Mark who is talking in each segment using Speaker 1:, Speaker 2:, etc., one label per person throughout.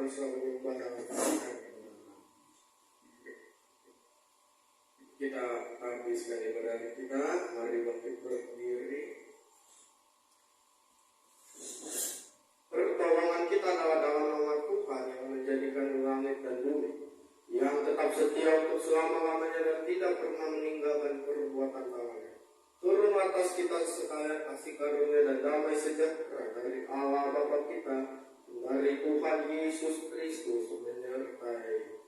Speaker 1: bisa berubah dalam kita habiskan ibadah kita. Mari bangkit berdiri. Pertolongan kita adalah dalam nama Tuhan yang menjadikan langit dan bumi, yang tetap setia untuk selama-lamanya dan tidak pernah meninggalkan perbuatan tangannya. Turun atas kita sekalian kasih karunia dan damai sejahtera dari Allah Bapa kita, dari Tuhan Yesus Kristus menyertai.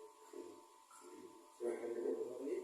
Speaker 1: Silakan diulangi.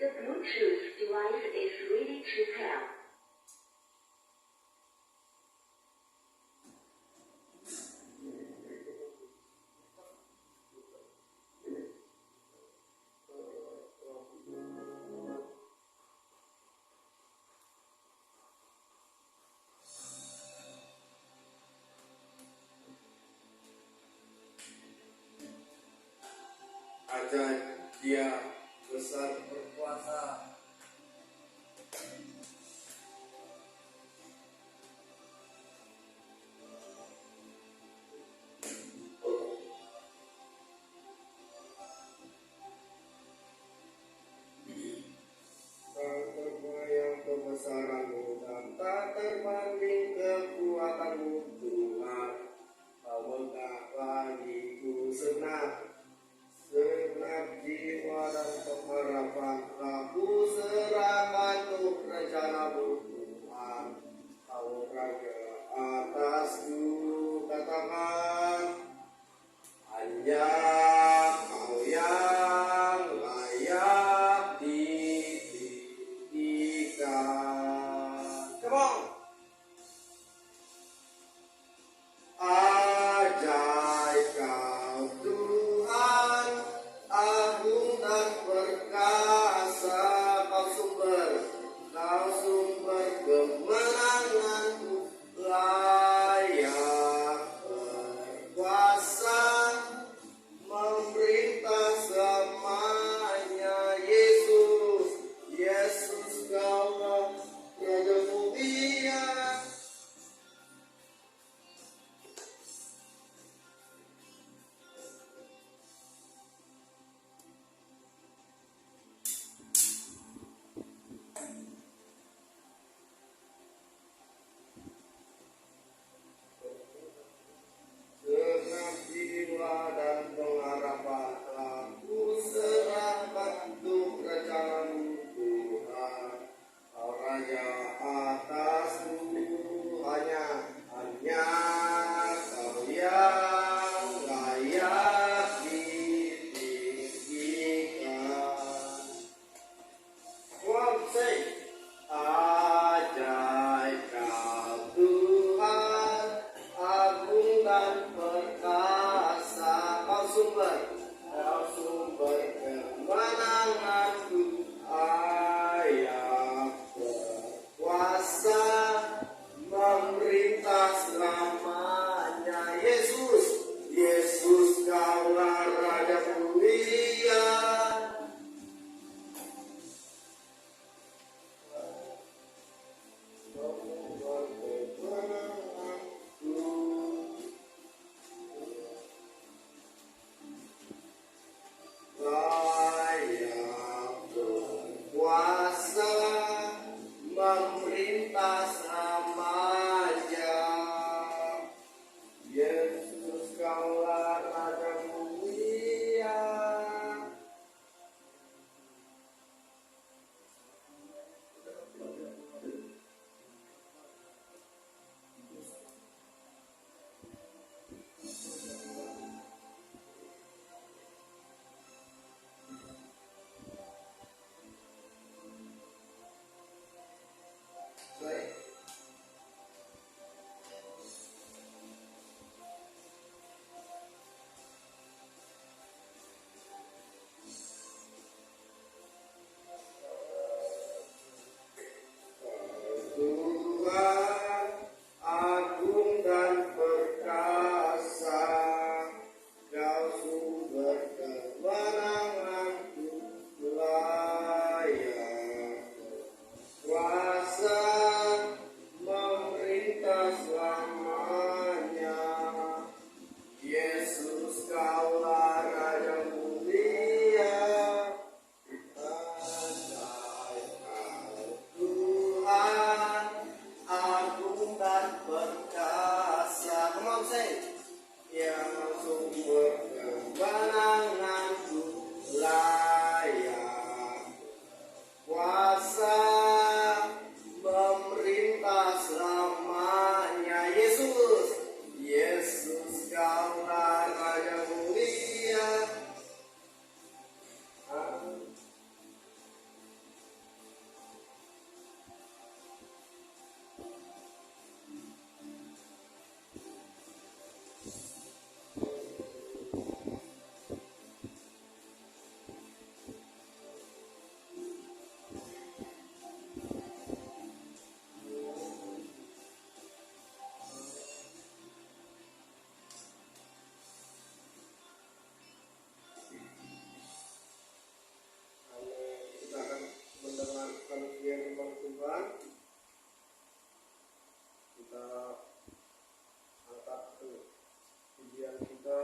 Speaker 2: The Bluetooth device is ready to pair.
Speaker 1: Ajaib Dia besar berkuasa. Tak terbayang kebesaranmu dan tak terbanding kekuatanmu Tuhan. Kau megah bagiku senang jiwa dan pengharapan. Aku serahkan untuk rencanamu Tuhan. Kau raja atasku, katakan hanya Kau yang layak ditinggikan. Come on. Ajaib Kau Tuhan, agung dan perkasa. Kau sumber kemenanganku, layak berkuasa. mendengarkan firman Tuhan. Kita angkat ke pujian kita.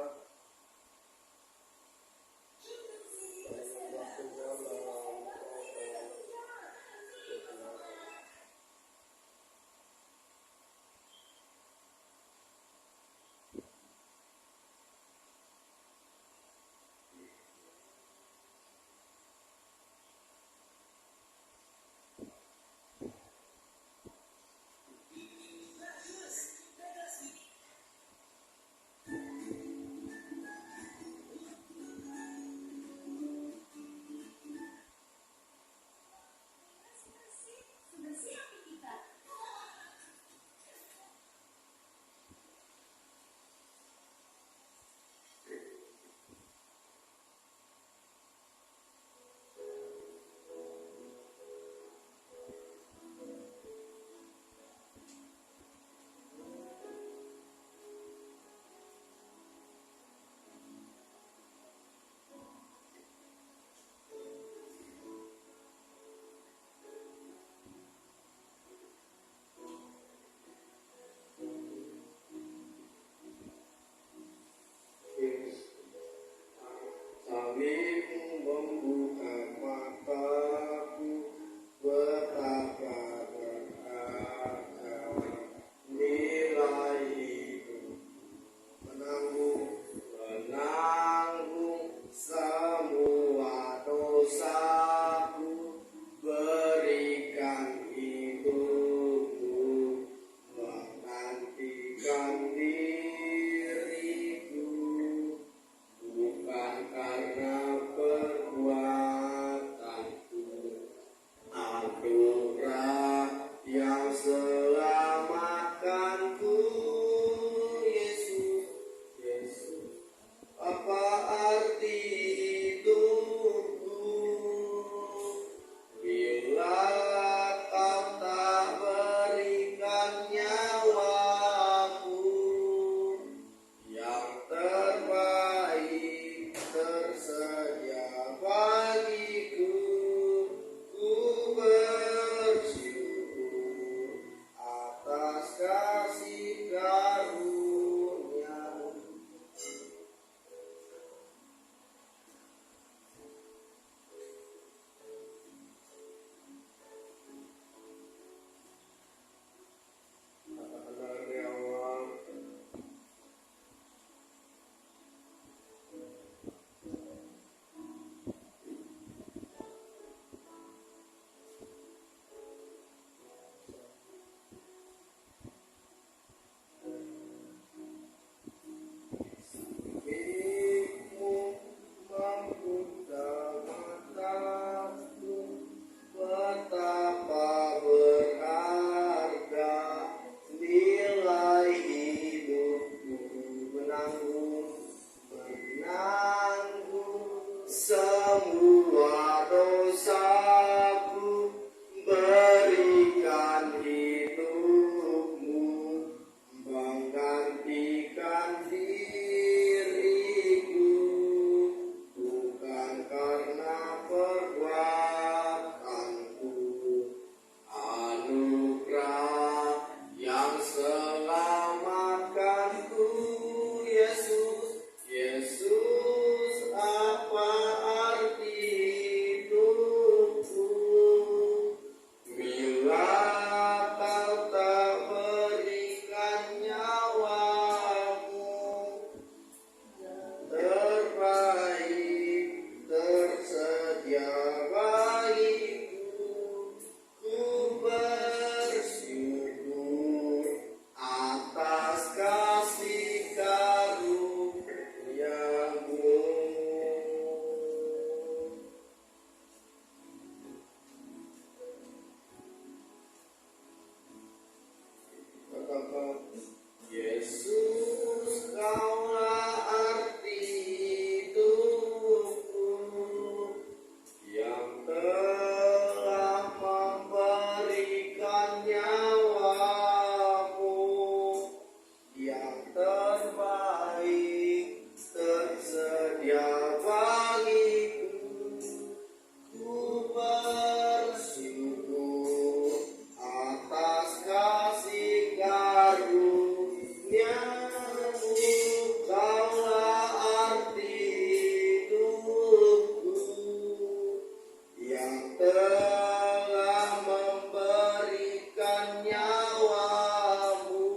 Speaker 1: telah memberikan nyawamu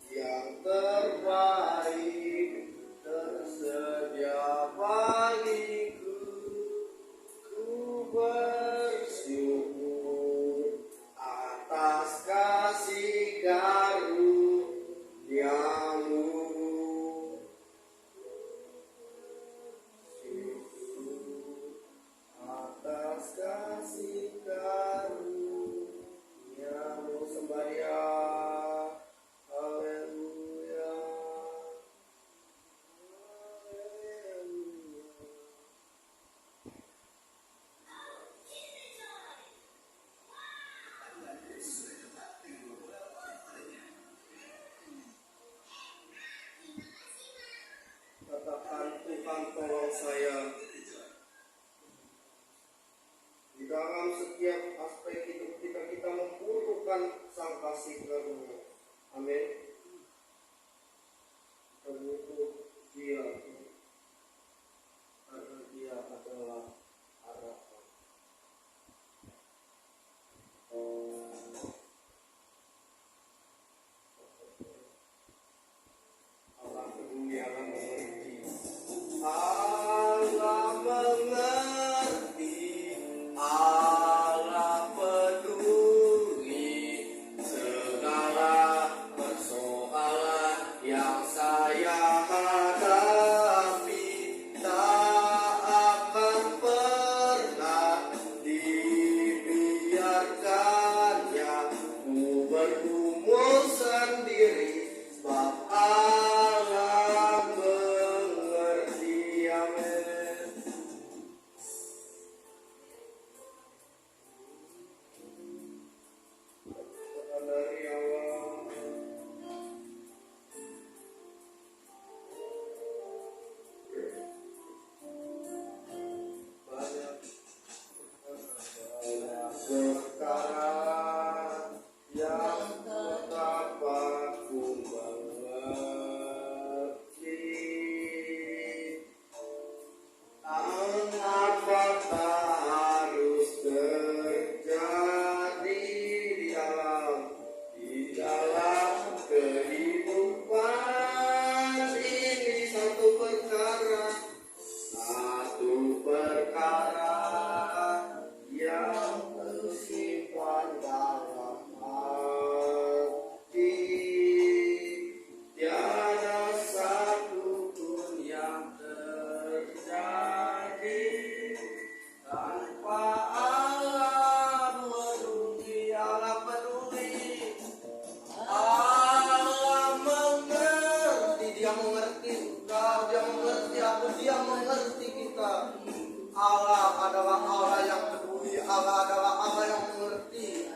Speaker 1: yang terbaik tersedia bagiku. Ku bersyukur atas kasih karuniamu. Atas kasih karuniamu. Sembahyang. Haleluya. Katakan, Tuhan tolong saya. Di dalam setiap aspek hidup kita, kita membutuhkan sang kasih karunia. Amin. Kita butuh Dia, karena Dia adalah harapan. Allah peduli, Allah mengerti. Allah mengerti, Allah peduli segala persoalan yang saya hadapi. Tak akan pernah dibiarkannya ku bergumul sendiri, sebab Allah mengerti. Amin. Dari Allah. Banyak perkara yang dapat ku mengerti. Apa harus terjadi di dalam kehidupan ini. Satu perkara yang tersimpan dalam hati, tiada satu pun yang terjadi tanpa Allah peduli. Allah peduli, Allah mengerti. Dia mengerti engkau, Dia mengerti aku, Dia mengerti kita. Allah adalah Allah yang peduli, Allah adalah Allah yang mengerti.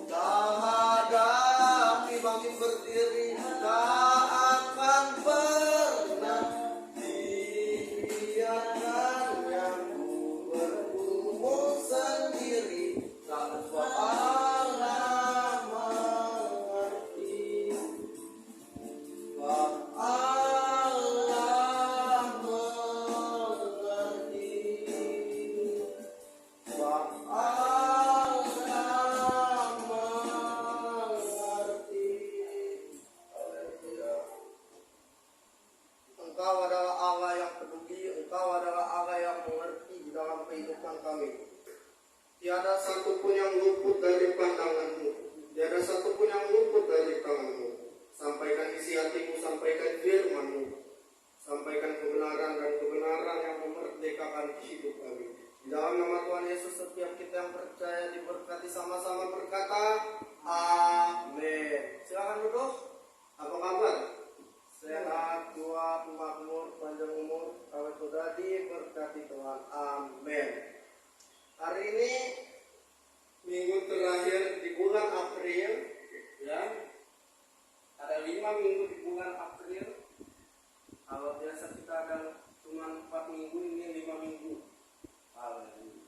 Speaker 1: Tak hadapi, bangkit berdiri, tak akan pernah dibiarkannya ku bergumul sendiri tanpa Allah mengerti. Sebab Allah mengerti. Sebab Allah mengerti. Haleluya. Engkau adalah Allah yang peduli, Engkau adalah Allah yang mengerti di dalam kehidupan kami. Tiada satupun yang luput dari pandangan-Mu, tiada satupun yang luput dari tangan-Mu. Sampaikan isi hati-Mu, sampaikan firman-Mu, sampaikan kebenaran dan kebenaran yang memerdekakan hidup kami. Di dalam nama Tuhan Yesus, setiap kita yang percaya diberkati, sama-sama berkata amin. Silakan duduk. Apa kabar? Sehat, kuat, makmur, panjang umur, awet muda, diberkati Tuhan. Amin. Hari ini minggu terakhir di bulan April, ya. Ada 5 minggu di bulan April. Kalau biasa kita ada cuma 4 minggu, ini 5 minggu. Haleluya.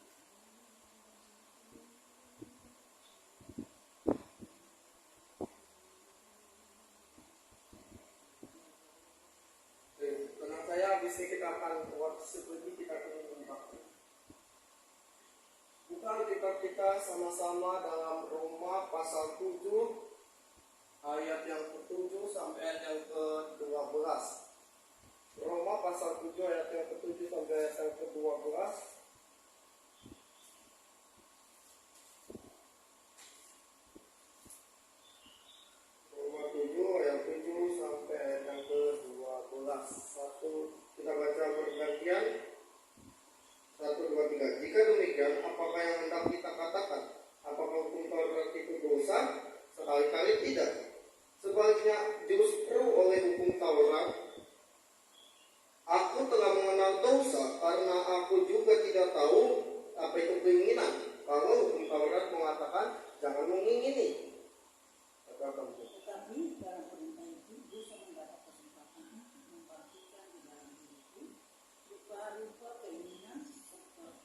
Speaker 1: Tenang saya, habis ini kita akan waktu sebelum kita akan membahas. kita sama-sama dalam Roma pasal 7 ayat yang ke-7 sampai ayat yang ke-12. Roma pasal 7 ayat yang ke-7 sampai ayat yang ke-12. Roma 7 ayat 7 sampai ayat yang ke-12. Satu, kita baca bergantian. 1, 2, 3. Jika demikian, apakah yang hendak kita katakan? Apakah hukum Taurat itu dosa? Sekali-kali tidak. Sebaliknya, justru oleh hukum Taurat, aku telah mengenal dosa karena aku juga tidak tahu apa itu keinginan. Kalau hukum Taurat mengatakan jangan mengingini. Katakan bu.
Speaker 3: Tetapi dalam perintah itu dosa mendapat kesempatan untuk memperhatikan di dalam diriku rupa-rupa keinginan serta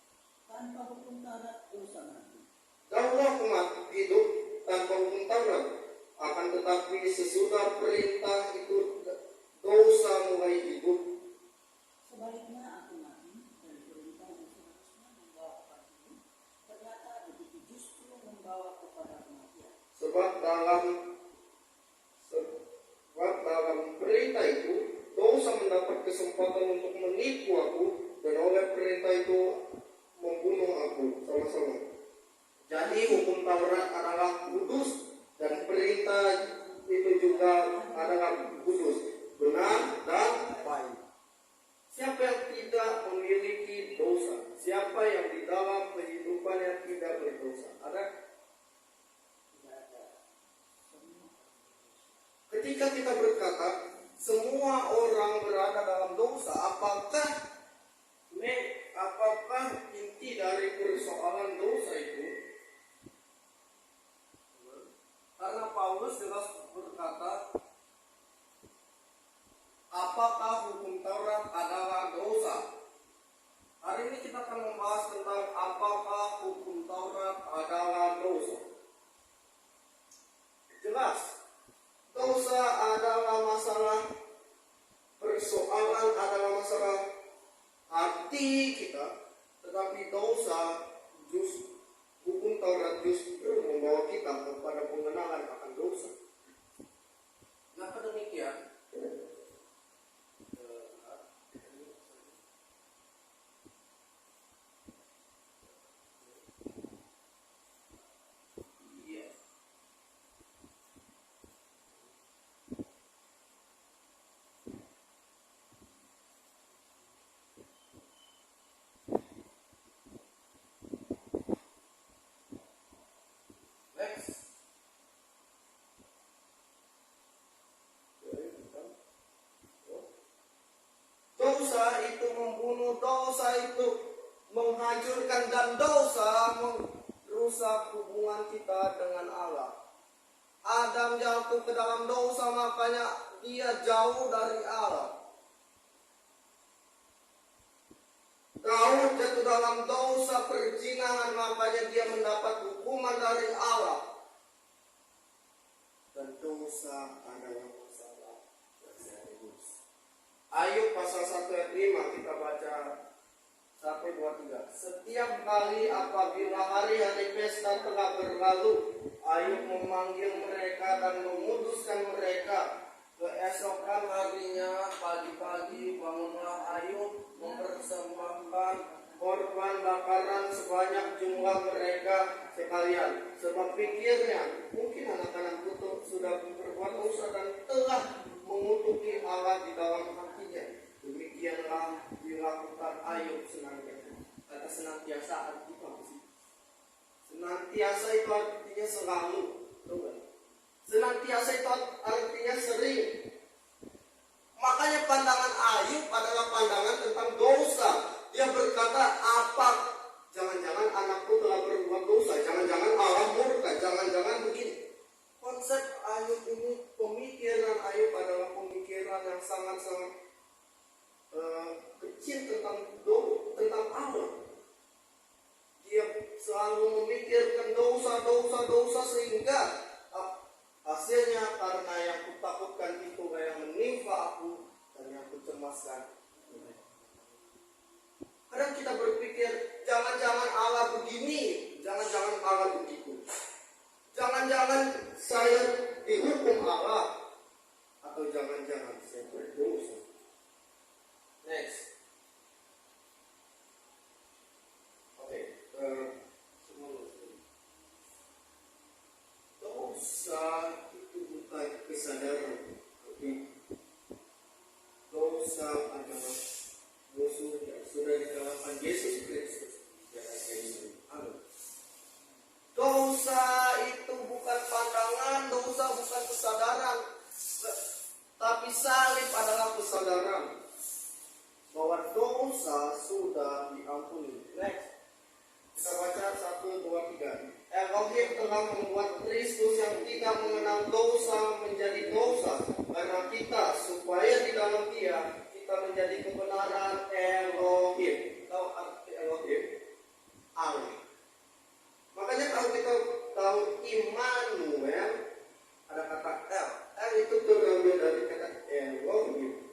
Speaker 3: tanpa hukum Taurat dosa mati.
Speaker 1: Daulah umat hidup tanpa hukum Taurat, akan tetapi sesudah perintah itu dosa mulai hidup.
Speaker 3: Sebaliknya aku mati dan perintah yang seharusnya membawa kepada hidup ternyata begitu justru membawa kepada kematian.
Speaker 1: Sebab dalam perintah itu dosa mendapat kesempatan untuk menipu aku, dan oleh perintah itu membunuh aku sama-sama. Jadi hukum Taurat adalah kudus dan perintah itu juga adalah kudus, benar dan baik. Siapa yang tidak memiliki dosa? Siapa yang di dalam kehidupannya tidak berdosa? Ada? Ketika kita berkata semua orang berada dalam dosa, apakah inti dari persoalan dosa itu? Karena Paulus jelas berkata, apakah hukum Taurat adalah dosa? Hari ini kita akan membahas tentang apakah hukum Taurat adalah dosa. Jelas, dosa adalah masalah, persoalan adalah masalah hati kita, tetapi dosa hukum Taurat justru membawa kita kepada pengenalan akan dosa. Kenapa demikian? Dosa itu membunuh, dosa itu menghancurkan, dan dosa merusak hubungan kita dengan Allah. Adam jatuh ke dalam dosa, makanya dia jauh dari Allah. Daud jatuh dalam dosa perzinahan, makanya dia mendapat hukuman dari Allah. Dan dosa adalah masalah yang serius. Ayub pasal 1 ayat 5 kita baca 1, 2, 3. Setiap kali apabila hari-hari pesta telah berlalu, Ayub memanggil mereka dan memutuskan mereka. Keesokan harinya pagi-pagi bangunlah Ayub mempersembahkan korban bakaran sebanyak jumlah mereka sekalian. Sebab pikirnya, mungkin anak-anak itu sudah berbuat dosa dan telah mengutuki Allah di dalam hatinya. Demikianlah dilakukan Ayub senantiasa. Kata senantiasa artinya apa sih? Senantiasa itu artinya selalu. Senantiasa itu artinya sering. Makanya pandangan Ayub adalah pandangan tentang dosa. Dia berkata, apa? Jangan-jangan anakku telah berbuat dosa. Jangan-jangan Allah murka. Jangan-jangan begini. Konsep Ayub ini, pemikiran Ayub adalah pemikiran yang sangat-sangat kecil tentang Allah. Dia selalu memikirkan dosa sehingga hasilnya karena yang kutakutkan itu yang menimpa aku dan yang kucemaskan. Kadang kita berpikir jangan-jangan Allah begini, jangan-jangan Jangan-jangan saya dihukum Allah, atau jangan-jangan saya berdosa. Next. Oke, semua dosa itu bukan kesadaran, tapi dosa adalah musuh yang sudah dikalahkan Yesus Kristus. Amin. Dosa itu bukan pandangan, dosa bukan kesadaran, tapi salib adalah kesadaran bahwa dosa sudah diampuni. Next, kita baca 1, 2, 3. Elohim telah membuat Kristus yang tidak mengenal dosa menjadi dosa karena kita, supaya di dalam Dia kita menjadi kebenaran Elohim. Tahu arti Elohim? Allah. Makanya kalau kita tahu Immanuel, ada kata El. El itu terambil dari kata Elohim.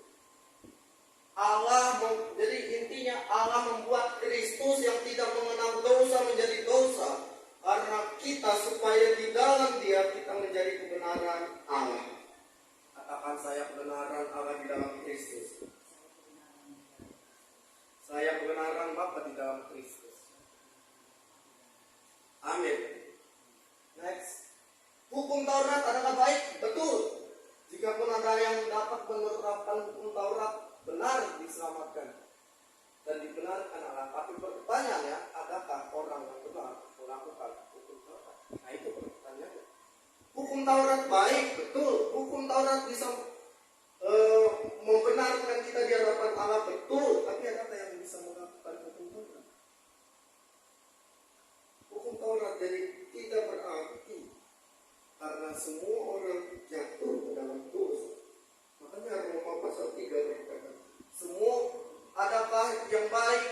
Speaker 1: Jadi intinya Allah membuat Kristus yang tidak mengenal dosa menjadi dosa karena kita, supaya di dalam Dia kita menjadi kebenaran Allah. Katakan, saya kebenaran Allah di dalam Kristus. Saya kebenaran Bapa di dalam Kristus. Amin. Next. Hukum Taurat adalah baik, betul. Jikapun ada yang dapat menerapkan hukum Taurat, benar diselamatkan dan dibenarkan Allah. Tapi pertanyaannya, adakah orang yang benar melakukan hukum Taurat? Nah, itu pertanyaannya. Hukum Taurat baik, betul. Hukum Taurat bisa membenarkan kita di hadapan Allah, betul. Tapi adakah yang bisa melakukan hukum Taurat? Hukum Taurat jadi tidak berarti karena semua orang jatuh ke dalam dosa. Makanya Roma pasal 3 berkata, semua adakah yang baik?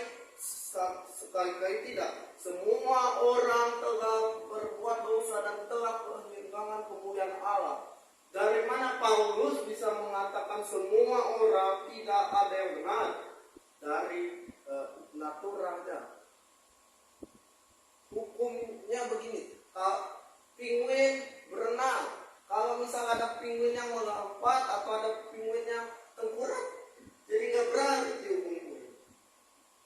Speaker 1: Sekali-kali tidak. Semua orang telah berbuat dosa dan telah kehilangan kemuliaan Allah. Dari mana Paulus bisa mengatakan semua orang tidak ada yang benar? Dari naturalnya. Hukumnya begini, penguin berenang, kalau misalnya ada penguin yang melompat atau ada penguin yang tengkurap, jadi nggak berani dihukum.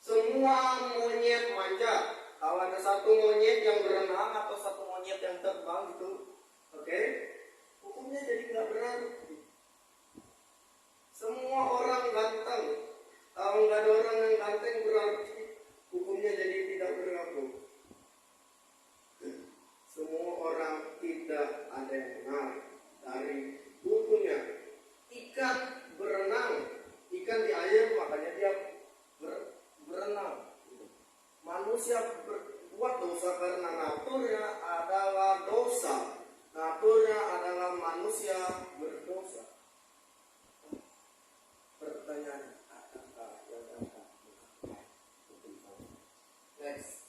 Speaker 1: Semua monyet manja, kalau ada satu monyet yang berenang atau satu monyet yang terbang gitu, oke, hukumnya jadi nggak berani. Semua orang ganteng, kalau nggak ada orang yang ganteng berarti hukumnya jadi tidak berlaku. Semua orang tidak ada yang benar dari hukumnya. Ikan berenang, ikan di air makanya dia berenang. Manusia berbuat dosa karena naturnya adalah dosa. Naturnya adalah manusia berdosa. Pertanyaannya, apakah yang dapat melakukan hukum Taurat? Next.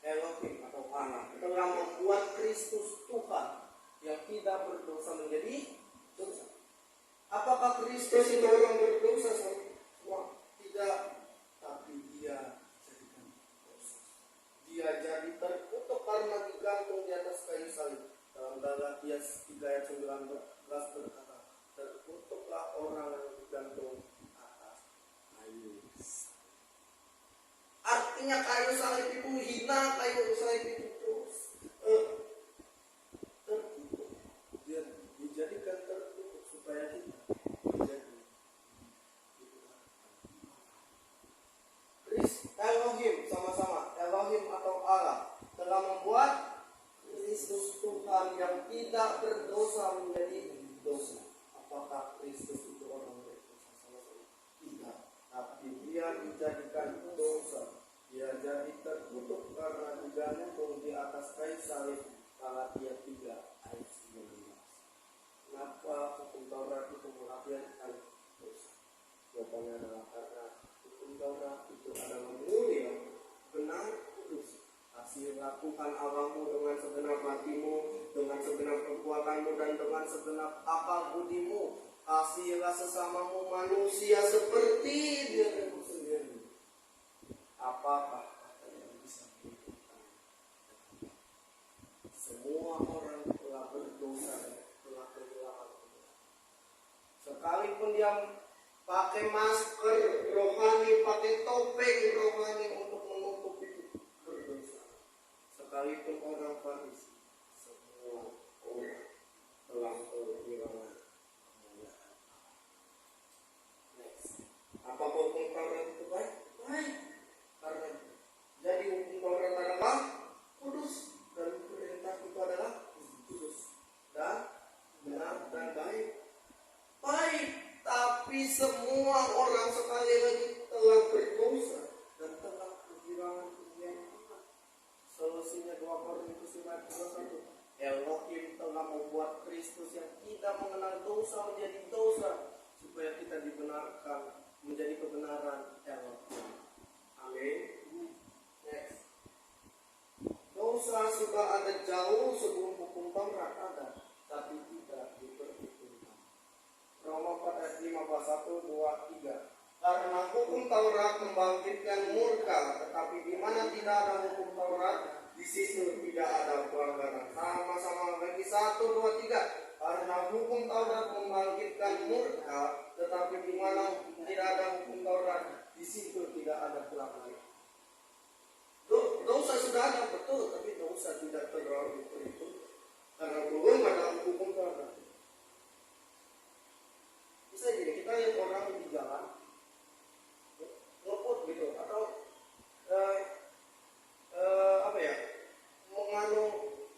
Speaker 1: Elohim atau Allah telah membuat Kristus Tuhan yang tidak berdosa menjadi dosa. Apakah Kristus itu orang berdosa? Semua tidak, tapi Dia jadikan dosa. Dia jadi terkutuk karena digantung di atas kayu salib. Dalam Galatia 3 ayat 19 berkata, terkutuklah orang yang digantung atas kayu salib. Artinya kayu salib itu hina, kayu salib itu terus tertutup. Dia dijadikan tertutup supaya kita menjadi Elohim, sama-sama Elohim atau Allah telah membuat Kristus Tuhan yang tidak berdosa menjadi dosa. Apakah Kristus itu orang berdosa? Sama-sama tidak. Tapi Dia dijadikan dosa. Dia jadi tertutup karena digantung di atas kayu salib. Galatia 3 ayat 19. Kenapa hukum Taurat itu melahirkan dosa? Jawabannya adalah karena hukum Taurat itu adalah mulia, benar, kudus. Kasihlah Tuhan Allahmu dengan segenap hatimu, dengan segenap kekuatanmu, dan dengan segenap akal budimu. Kasihilah sesamamu manusia seperti dirimu sendiri. Apakah kata yang bisa dilakukan? dosa menjadi dosa, supaya kita dibenarkan menjadi kebenaran Allah. Amin. Next. Dosa sudah ada jauh sebelum hukum Taurat ada, tapi tidak diperhitungkan. Roma 4 ayat 5, 1, 2, 3. Karena hukum Taurat membangkitkan murka, tetapi di mana tidak ada hukum Taurat, di situ tidak ada pelanggaran. Sama-sama lagi 1, 2, 3. Karena hukum Taurat membangkitkan murka, tetapi di mana tidak ada hukum Taurat, di situ tidak ada pelanggaran. Dosa sudah ada betul, tapi dosa tidak terlalu diperhitungkan karena belum ada hukum Taurat. Bisa jadi kita lihat orang di jalan ngebut gitu, atau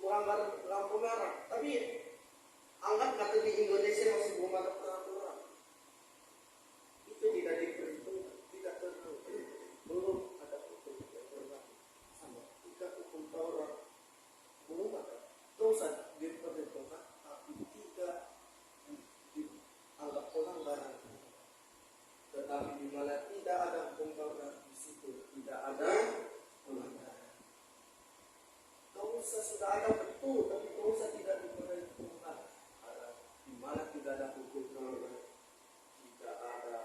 Speaker 1: melanggar lampu merah, tapi anggap kata di Indonesia masih belum ada peraturan. Itu tidak diperhitungkan, tidak terlalu, belum ada hukum yang berlaku. Sama jika hukum Taurat belum ada, dosa diperhitungkan, tapi tidak dianggap pelanggaran. Tetapi di mana tidak ada hukum Taurat, di situ tidak ada pelanggaran. Dosa sudah ada betul, tapi dosa tidak diperhitungkan. Di mana tidak ada hukum Taurat, tidak ada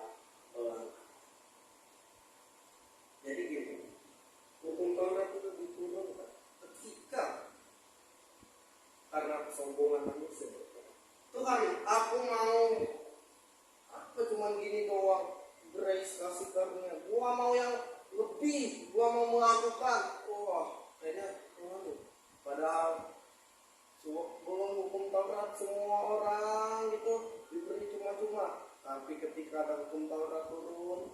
Speaker 1: pelanggaran. Jadi gini, hukum Taurat itu diturunkan ketika karena kesombongan manusia. Tuhan, aku mau apa cuman gini doang, grace kasih karunia. Gua mau yang lebih, gua mau melakukan. Wah, kayaknya padahal belum hukum Taurat semua orang itu diberi cuma-cuma. Tapi ketika ada hukum Taurat turun,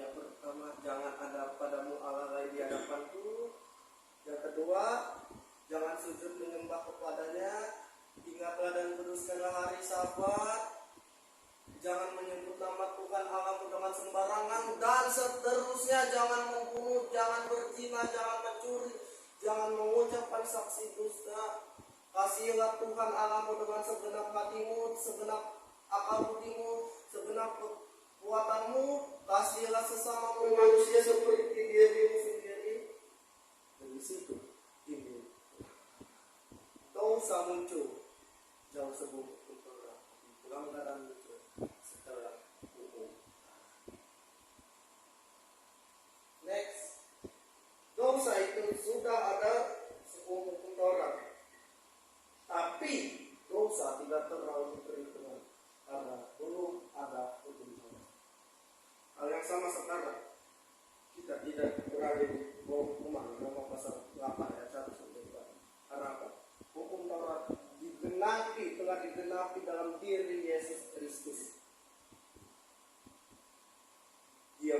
Speaker 1: yang pertama, jangan ada padamu Allah lain di hadapanku. Yang kedua, jangan sujud menyembah kepadanya. Ingatlah dan kuduskanlah hari Sabat. Jangan menyebut nama Tuhan Allahmu dengan sembarangan, dan seterusnya. Jangan membunuh, jangan berzina, jangan mencuri, jangan mengucapkan saksi dusta. Kasihilah Tuhan Allahmu dengan segenap hatimu, segenap akal budimu, segenap kekuatanmu. Kasihilah sesamamu manusia seperti dirimu sendiri. Dari situ timbul dosa muncul jauh sebelum hukum Taurat, pelanggaran muncul setelah hukum. Next, dosa itu sudah ada sebelum hukum Taurat, tapi dosa tidak terlalu diperhitungkan karena belum ada hukum Taurat. Hal yang sama sekarang, kita tidak berada di bawah hukuman. Roma pasal 8 ayat 1 sampai 2. Karena apa? Hukum Taurat telah digenapi dalam diri Yesus Kristus. Dia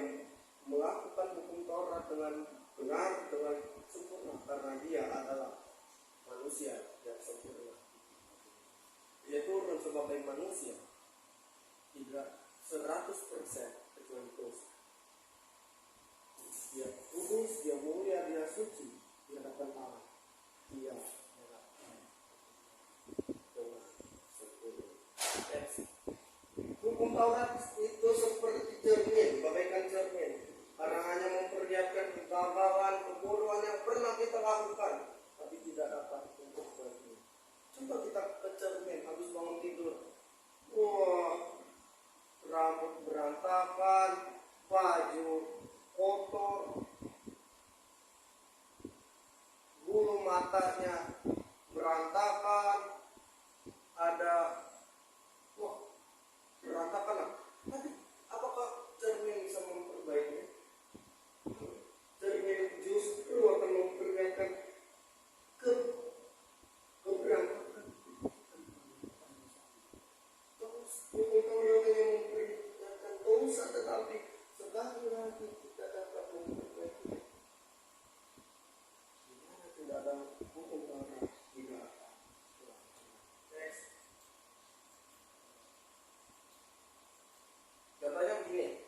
Speaker 1: melakukan hukum Taurat dengan benar, dengan sempurna, karena dia adalah manusia yang sempurna. Dia turun sebagai manusia, tidak 100% kecuali dosa. Dia kudus, dia mulia, dia suci di hadapan Allah. Dia hukum Taurat itu seperti cermin, bagaikan cermin, karena hanya memperlihatkan kegagalan, kebodohan yang pernah kita lakukan, tapi tidak dapat untuk berubah. Coba kita ke cermin habis bangun tidur. Wah, rambut berantakan, baju kotor, bulu matanya berantakan, ada berantakan lah. Tapi apakah cermin bisa memperbaikinya? Cermin justru akan memperlihatkan keberantakan. Terus hukum Taurat yang memperlihatkan dosa, tetapi sekali lagi tidak dapat memperbaikinya. Dimana tidak ada hukum Taurat, tidak ada. Katanya begini,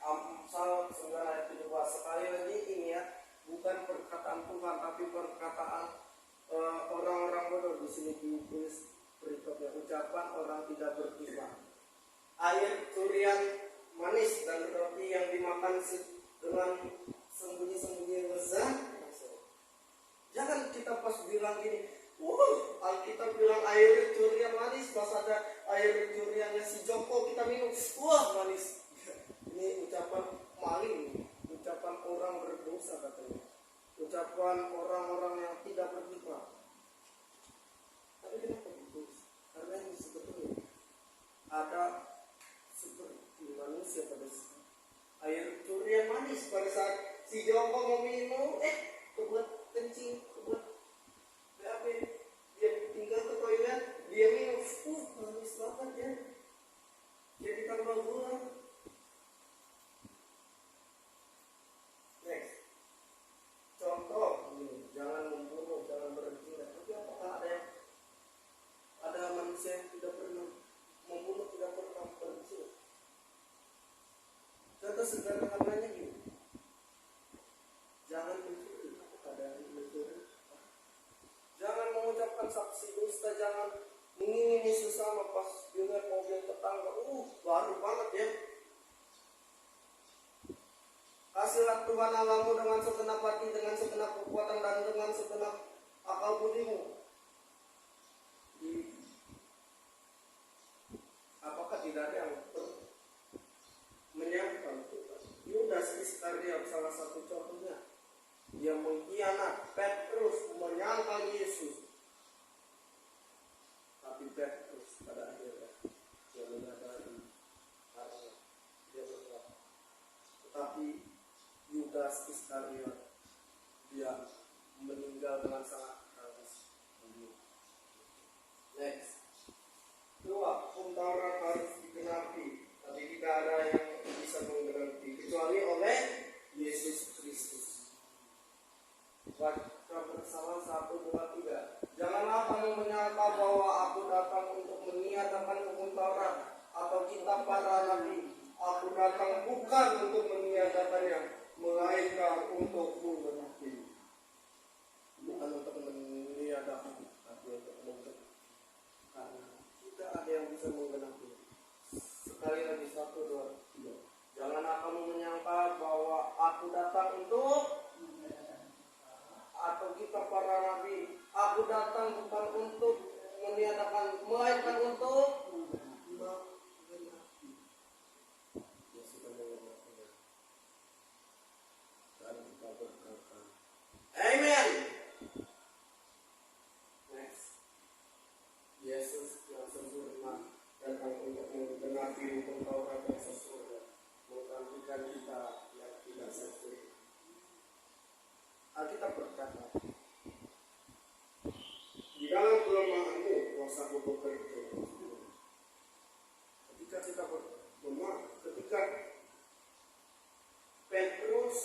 Speaker 1: Amsal 9 ayat 17. Sekali lagi ini ya, bukan perkataan Tuhan, tapi perkataan orang-orang bodoh. Di ucapan orang tidak beriman. Air curian manis dan roti yang dimakan dengan sembunyi-sembunyi lezat. Jangan kita pas bilang gini, Alkitab bilang air curian manis, pas ada air curiannya si Joko kita minum, wah manis. Ini ucapan maling, ucapan orang berdosa katanya, ucapan orang-orang yang tidak beriman. Tapi kenapa begitu? Karena ini sebetulnya ada seperti manusia pada saat air curian manis, pada saat si Joko mau minum, kebuat kencing, kebuat BAB, dia tinggal ke toilet, dia minum, manis banget ya, jadi tambah gula. Next, contoh, jangan membunuh, jangan berzina. Tapi apakah ada manusia yang tidak pernah membunuh, tidak pernah berzina? Contoh sederhananya gini, jangan mencuri. Apakah ada yang mencuri? Jangan mengucapkan saksi dusta, jangan mengingini sesama pas dengar mobil tetangga. Baru banget ya. Kasihlah Tuhan Allahmu dengan segenap hati, dengan segenap kekuatan, dan dengan segenap akal budimu. Apakah tidak ada yang menyiapkan Tuhan? Yudas Iskariot salah satu contohnya. Dia mengkhianat Petrus, menyangkal Yesus. Tapi Petrus pada akhirnya dia menyadari karena dia berdoa. Tetapi Yudas Iskariot dia meninggal dengan sangat tragis. Next, dua, hukum Taurat harus digenapi, tapi tidak ada yang bisa menggenapi kecuali oleh Yesus Kristus. Baca bersama 1, 2, 3. Janganlah kamu menyangka bahwa aku datang untuk meniadakan hukum Taurat atau kitab para nabi. Aku datang bukan untuk meniadakannya, melainkan untuk menggenapi. Bukan untuk meniadakan, tapi untuk menggenapi. Karena tidak ada yang bisa menggenapi. Sekali lagi 1, 2, 3. Janganlah kamu menyangka bahwa aku datang untuk atau kita para nabi. Aku datang bukan untuk meniadakan, melainkan untuk menggenapi. Dia sudah menggenapinya. Dan kita berkata, Amen. Next, Yesus yang sempurna datang untuk menggenapi hukum Taurat yang sempurna, menggantikan kita yang tidak sempurna. Alkitab berkata, di dalam kelemahanmu kuasaku bekerja. Ketika kita berlemah, ketika Petrus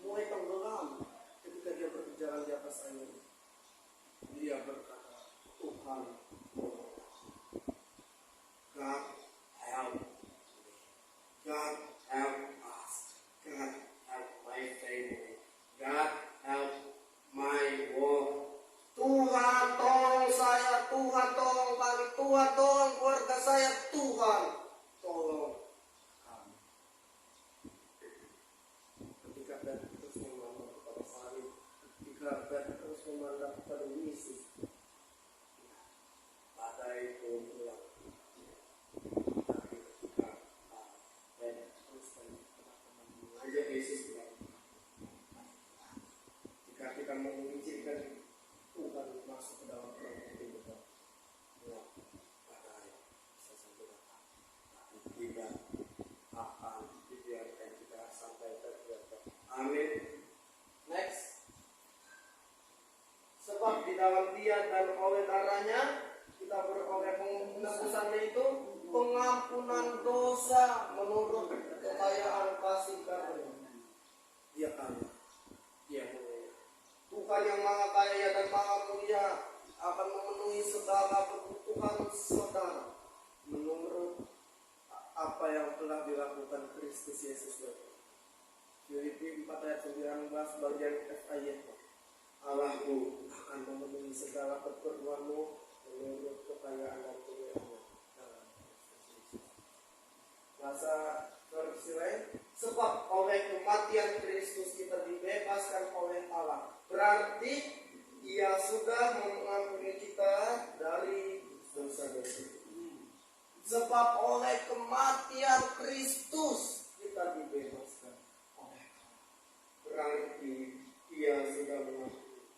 Speaker 1: mulai tenggelam, ketika dia berjalan di atas air, dia berkata, Tuhan, God help me, God help us, God help my family, God help my world. Tuhan tolong saya, Tuhan tolong kami, Tuhan tolong keluarga saya, Tuhan tolong kami. Ketika Petrus memandang kepada salib, ketika Petrus memandang kepada Yesus, badai pun pulang. Tapi ketika Petrus dan teman-teman mengajak Yesus pulang, jika kita mengizinkan Tuhan masuk ke dalam perang itu, badai bisa sampai datang, tapi tidak akan dibiarkan kita sampai terjatuh. Amin. Next, sebab di dalam Dia dan oleh darahnya kita beroleh penebusannya itu pengampunan dosa menurut kekayaan kasih karunia. Dia kaya, Dia mulia. Tuhan yang maha kaya dan maha mulia akan memenuhi segala kebutuhan saudara menurut apa yang telah dilakukan Kristus Yesus. Filipi 4 ayat 19 bagian F ayat. Allahku akan memenuhi segala keperluanmu menurut kekayaan dan kemuliaannya dalam Kristus Yesus. Bahasa versi lain, sebab oleh kematian Kristus kita dibebaskan oleh Allah. Berarti Ia sudah mengampuni kita dari dosa-dosa. Sebab oleh kematian Kristus kita dibebaskan oleh Allah. Berarti Ia sudah mengampuni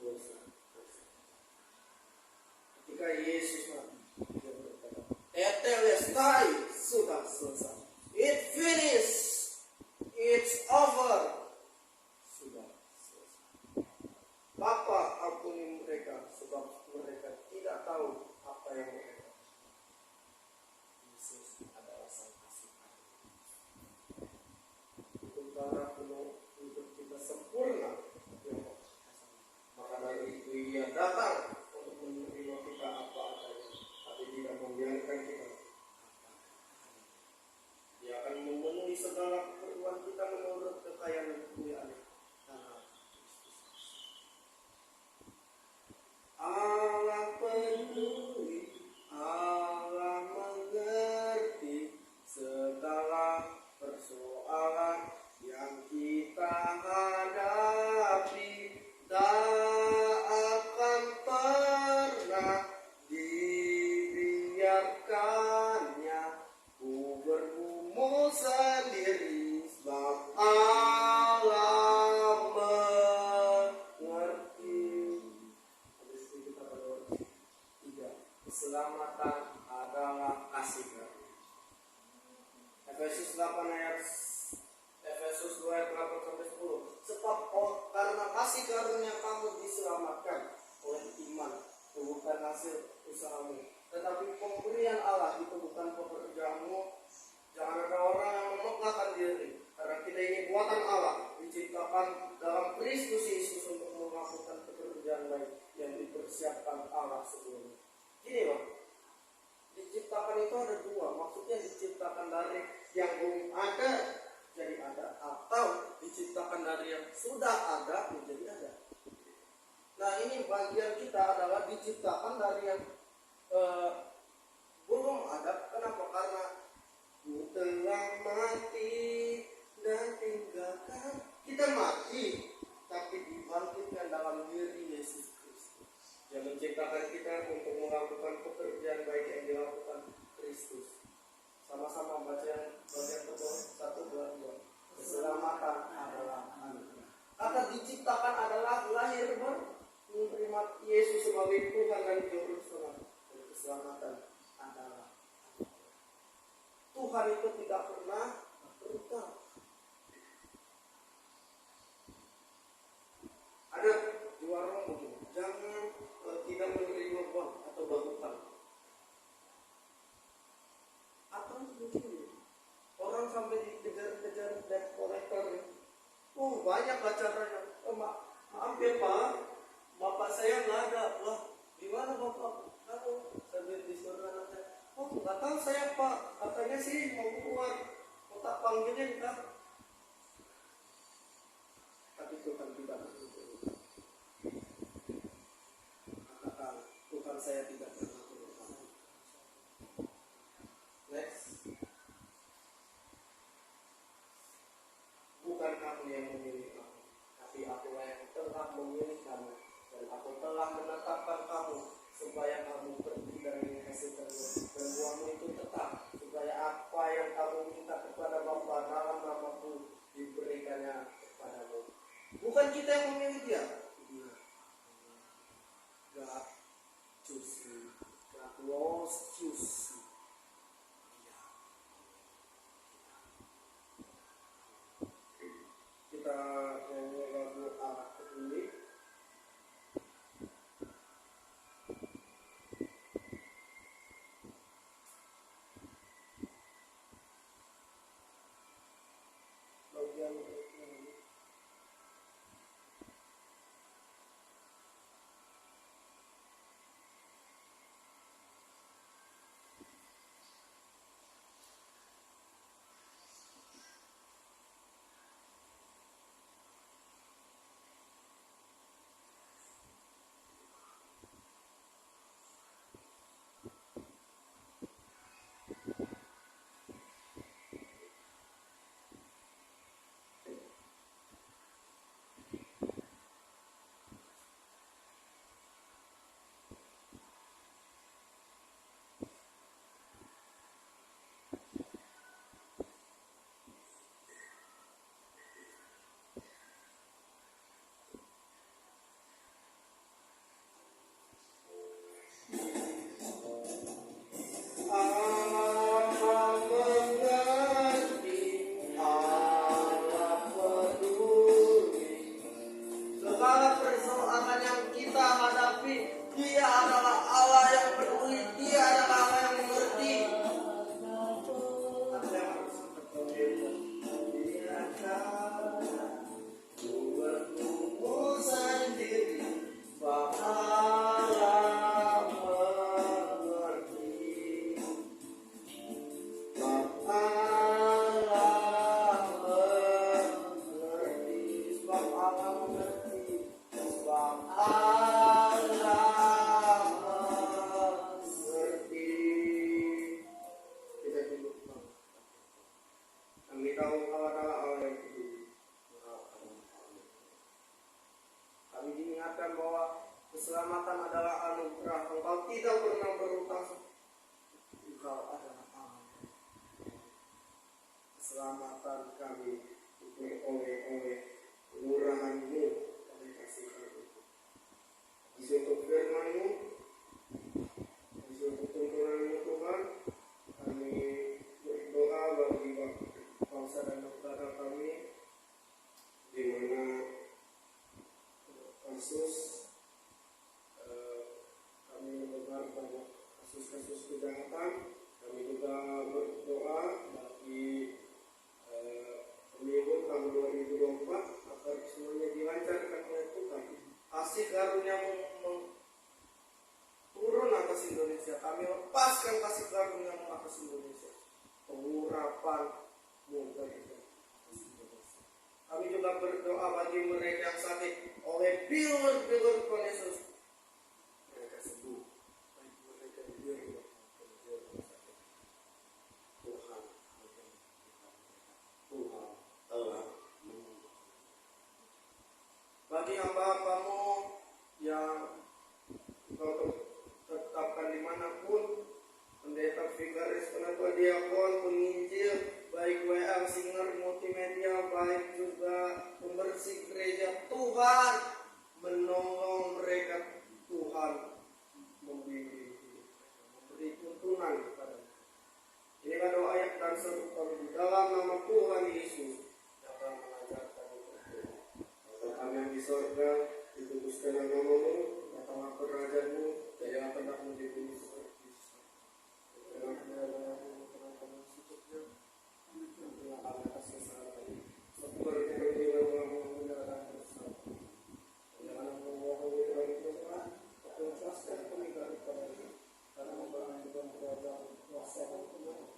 Speaker 1: dosa. Ketika Yesus mati, Dia berkata, "Tetelestai," sudah selesai. It finished. It's over. Sudah selesai. Bapa, ampuni mereka, sebab mereka tidak tahu apa yang mereka. Yesus adalah Sang Kasih Karunia. Sementara penuh hidup kita sempurna, maka dari itu Ia datang untuk menerima kita apa adanya, tapi tidak membiarkan kita. Dia akan memenuhi segala keperluan kita menurut kekayaan dan kemuliaannya. Allah peduli, Allah mengerti segala persoalan yang kita hadapi. Tak akan pernah dibiarkannya ku bergumul sendiri, sebab Allah mengerti. Habis itu kita berdoa. 3. Keselamatan adalah kasih karunia. Efesus 8 ayat Efesus 2 ayat 8 sampai 10. Sebab karena kasih karunia kamu diselamatkan oleh iman, itu bukan hasil usahamu, tetapi pemberian Allah. Itu bukan pekerjaanmu. Jangan ada orang yang memegahkan diri, karena kita ini buatan Allah, diciptakan dalam Kristus Yesus untuk melakukan pekerjaan baik yang dipersiapkan Allah sebelumnya. Gini Bang, diciptakan itu ada dua. Maksudnya diciptakan dari yang belum ada jadi ada, atau diciptakan dari yang sudah ada menjadi ada. Nah, ini bagian kita adalah diciptakan dari yang belum ada. Kenapa? Karena ku telah mati dan tinggalkan. Kita mati, tapi dibangkitkan dalam diri Yesus Kristus yang menciptakan kita untuk melakukan pekerjaan baik yang dilakukan Kristus. Sama-sama baca yang bagian kedua 1, 2, 3. Keselamatan adalah anugerah. Kata diciptakan adalah lahir baru, menerima Yesus sebagai Tuhan dan Juru Selamat. Dan keselamatan adalah anugerah. Tuhan itu tidak pernah berhutang. Ada dua orang begini, jangan tidak menerima uang atau berhutang. Atau begini, orang sampai dikejar-kejar debt collector. Banyak acaranya. Maaf ya Pak, bapak saya nggak ada. Wah, gimana bapak? Kalau saya disuruh anak saya, nggak tahu saya Pak. Katanya sih mau keluar, mau tak panggilin Kak. Tapi Tuhan tidak menghubungi. Katakan, Tuhan saya tidak pernah berhutang. Next. Bukan kamu yang memilih kamu, tapi akulah yang telah memilih kamu, dan aku telah menetapkan kamu supaya kamu pergi dan menghasilkan buah, dan buahmu itu tetap, supaya apa yang kamu minta kepada Bapa dalam namaku diberikannya kepadamu. Bukan kita yang memilih dia. God choose you. God loves choose you. Kita nyanyi lagu Allah Peduli. Bagian berikutnya. keselamatan kami diperoleh oleh kemurahan-Mu oleh kasih karunia. Isi untuk firman-Mu, isi untuk tuntunan-Mu Tuhan, kami berdoa bagi bangsa dan negara kami, di mana kasus kami mendengar banyak kasus-kasus kejahatan. Kami juga berdoa bagi pemilu tahun 2024 agar semuanya dilancarkan oleh Tuhan. Kasih karunia-Mu turun atas Indonesia. Kami lepaskan kasih karunia-Mu atas Indonesia. Pengurapan-Mu bagi atas Indonesia. Kami juga berdoa bagi mereka yang sakit oleh pilur-pilur Tuhan Yesus. Mereka sembuh. Baik mereka di luar maupun sakit. Tuhan telah menunggu. Bagi hamba-Hamba-Mu yang Engkau tetapkan dimanapun, pendeta, vigaris, penatua, diakon, penginjil, baik WL, singer, multimedia, baik juga pembersih gereja, Tuhan menolong mereka, Tuhan membimbing, memberi tuntunan kepada mereka. Inilah doa yang dan seru kami di dalam nama Tuhan Yesus yang telah mengajarkan itu. Bapa kami yang di sorga, dikuduskanlah nama-Mu, datanglah kerajaan-Mu, jadilah kehendak-Mu di bumi seperti di surga. Berikanlah kepada kami secukupnya, ampunilah kami atas kesalahan kami, seperti kami juga mengampuni orang bersalah. Jangan membawa kami ke dalam kegelapan, tapi lepaskan kami dari bahaya, karena membawa kita kerajaan kuasa dan kemuliaan.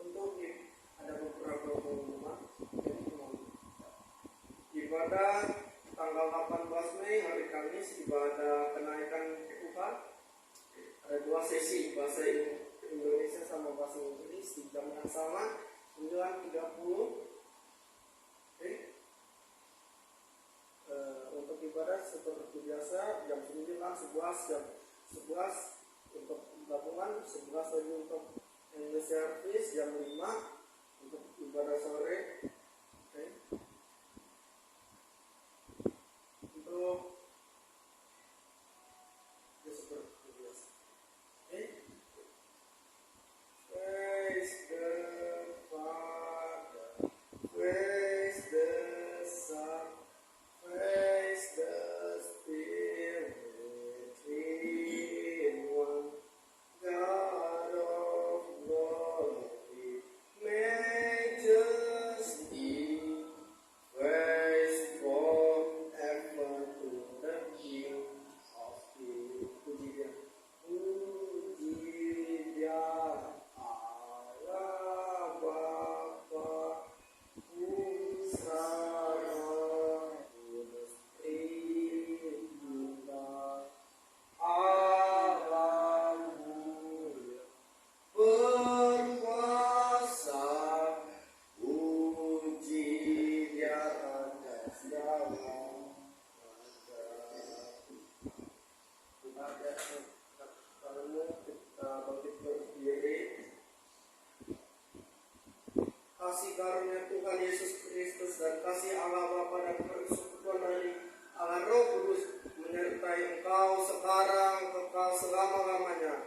Speaker 1: Untuk ada beberapa pengumuman ibadah tanggal 18 Mei hari Kamis, ibadah kenaikan Tuhan. Ada 2 sesi, bahasa Indonesia sama bahasa Inggris di jam yang sama 9.30. Untuk ibadah seperti biasa jam 9, 11, jam 11 untuk gabungan, 11 lagi untuk English service, jam 5 untuk ibadah sore. Untuk ya seperti biasa. Praise the Father, praise the Son, praise the Spirit, in one God of glory, majesty, praise forever to the King of Kings. Puji Dia. Puji Dia, Allah Bapa, Putra, Kudus, Tritunggal, Allah mulia, berkuasa, puji Dia atas segala kita bangkit berdiri. Kasih karunia Tuhan Yesus Kristus dan kasih Allah Bapa dan persekutuan dari Allah Roh Kudus menyertai engkau sekarang, kekal selama-lamanya.